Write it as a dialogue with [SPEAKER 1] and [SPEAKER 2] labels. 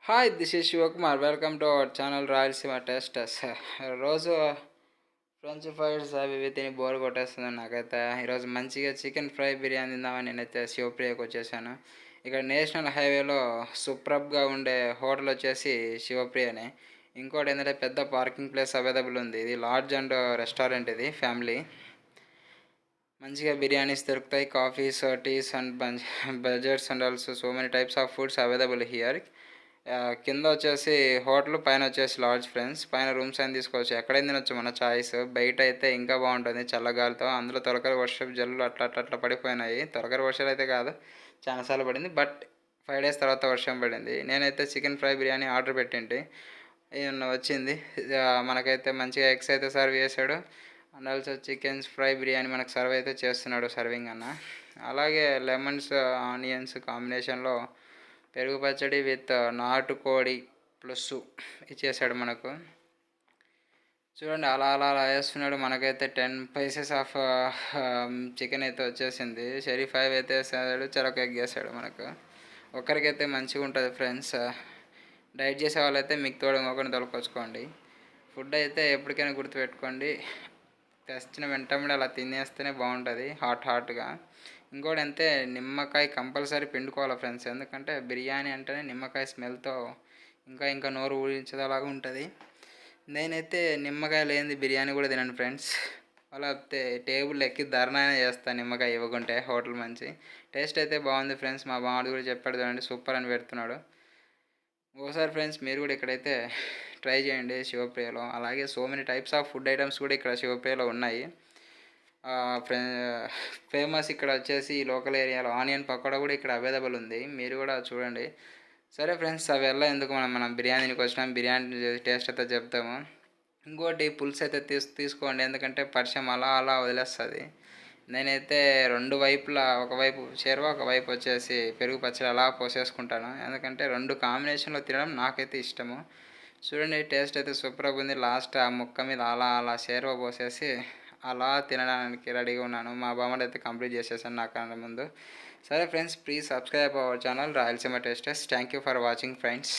[SPEAKER 1] Hi this is Shivakumar. Welcome to our channel Rayalaseema tasters. రోజు French fries అవి ఇవి తిని బోర్ కొట్టేస్తుంది నాకైతే. ఈరోజు మంచిగా చికెన్ ఫ్రై బిర్యానీ తిందామని నేనైతే శివప్రియకి వచ్చేసాను. ఇక్కడ నేషనల్ హైవేలో సూపర్బ్గా ఉండే హోటల్ వచ్చేసి శివప్రియనే. ఇంకోటి ఏంటంటే పెద్ద పార్కింగ్ ప్లేస్ అవైలబుల్ ఉంది. ఇది లాడ్జ్ అండ్ రెస్టారెంట్, ఇది ఫ్యామిలీ. మంచిగా బిర్యానీస్ దొరుకుతాయి, coffees, teas and burgers and also so many types of foods available here. కింద వచ్చేసి హోటల్, పైన వచ్చేసి లాడ్జ్ ఫ్రెండ్స్. పైన రూమ్స్ అని తీసుకోవచ్చు, ఎక్కడైనా తినొచ్చు మన చాయిస్. బయట అయితే ఇంకా బాగుంటుంది చల్లగాలితో. అందులో తొలకరి వర్షపు జల్లులు అట్లా అట్లా అట్లా పడిపోయినాయి. తొలకరి వర్షాలు అయితే కాదు, చాలాసార్లు పడింది, బట్ 5 days తర్వాత వర్షం పడింది. నేనైతే చికెన్ ఫ్రై బిర్యానీ ఆర్డర్ పెట్టింటి, వచ్చింది. మనకైతే మంచిగా ఎగ్స్ అయితే సర్వ్ చేశాడు. And also chickens fry biryani మనకు సర్వ్ అయితే చేస్తున్నాడు సర్వింగ్ అన్న. అలాగే లెమన్స్ ఆనియన్స్ కాంబినేషన్లో పెరుగు పచ్చడి విత్ నాటుకోడి ప్లస్ ఇచ్చేసాడు మనకు. చూడండి, అలా అలా అలా వేస్తున్నాడు. మనకైతే 10 pieces ఆఫ్ చికెన్ అయితే వచ్చేసింది. షరీ 5 అయితే వేసాడు, చెరొక ఎగ్ వేసాడు మనకు. ఒక్కరికైతే మంచిగా ఉంటుంది ఫ్రెండ్స్. డైట్ చేసే వాళ్ళైతే మీకు తోడు ఇంకొకరిని తొలకొచ్చుకోండి. ఫుడ్ అయితే ఎప్పటికైనా గుర్తుపెట్టుకోండి, తెచ్చిన వెంటనే అలా తినేస్తేనే బాగుంటుంది హాట్గా. ఇంకోటి అంతే, నిమ్మకాయ కంపల్సరీ పిండుకోవాలి ఫ్రెండ్స్. ఎందుకంటే బిర్యానీ అంటేనే నిమ్మకాయ స్మెల్తో ఇంకా ఇంకా నోరు ఊరించేలాగా ఉంటుంది. నేనైతే నిమ్మకాయ లేనిది బిర్యానీ కూడా తినను ఫ్రెండ్స్. అలా టేబుల్ ఎక్కి ధర్నానే చేస్తాను నిమ్మకాయ ఇవ్వకుంటే. హోటల్ మంచి టేస్ట్ అయితే బాగుంది ఫ్రెండ్స్. మా బామ్మడు కూడా చెప్పాడు చూడండి, సూపర్ అని పెడుతున్నాడు. ఒకసారి ఫ్రెండ్స్ మీరు కూడా ఇక్కడైతే ట్రై చేయండి శివప్రియలో. అలాగే so many types of food items కూడా ఇక్కడ శివప్రియలో ఉన్నాయి. ఫేమస్ ఇక్కడ వచ్చేసి ఈ లోకల్ ఏరియాలో ఆనియన్ పకోడా కూడా ఇక్కడ అవైలబుల్ ఉంది, మీరు కూడా చూడండి. సరే ఫ్రెండ్స్, అవి ఎలా ఎందుకు, మనం బిర్యానీకి వచ్చినాం, బిర్యానీ టేస్ట్ అయితే చెప్తాము. ఇంకోటి పులుసు అయితే తీసుకోండి, ఎందుకంటే పరిచయం అలా అలా వదిలేస్తుంది. నేనైతే రెండు వైపులా, ఒకవైపు షేర్వా, ఒకవైపు వచ్చేసి పెరుగు పచ్చడి అలా పోసేసుకుంటాను. ఎందుకంటే రెండు కాంబినేషన్లో తినడం నాకైతే ఇష్టము. చూడండి, టేస్ట్ అయితే సూపర్గా ఉంది. లాస్ట్ ఆ ముక్క మీద అలా అలా షేర్వా పోసేసి అలా తినడానికి రెడీగా ఉన్నాను. మా బామ్మడి అయితే కంప్లీట్ చేసేసాను నాకన్నా ముందు. సరే friends, please subscribe our channel Rayalaseema tasters. Thank you for watching friends.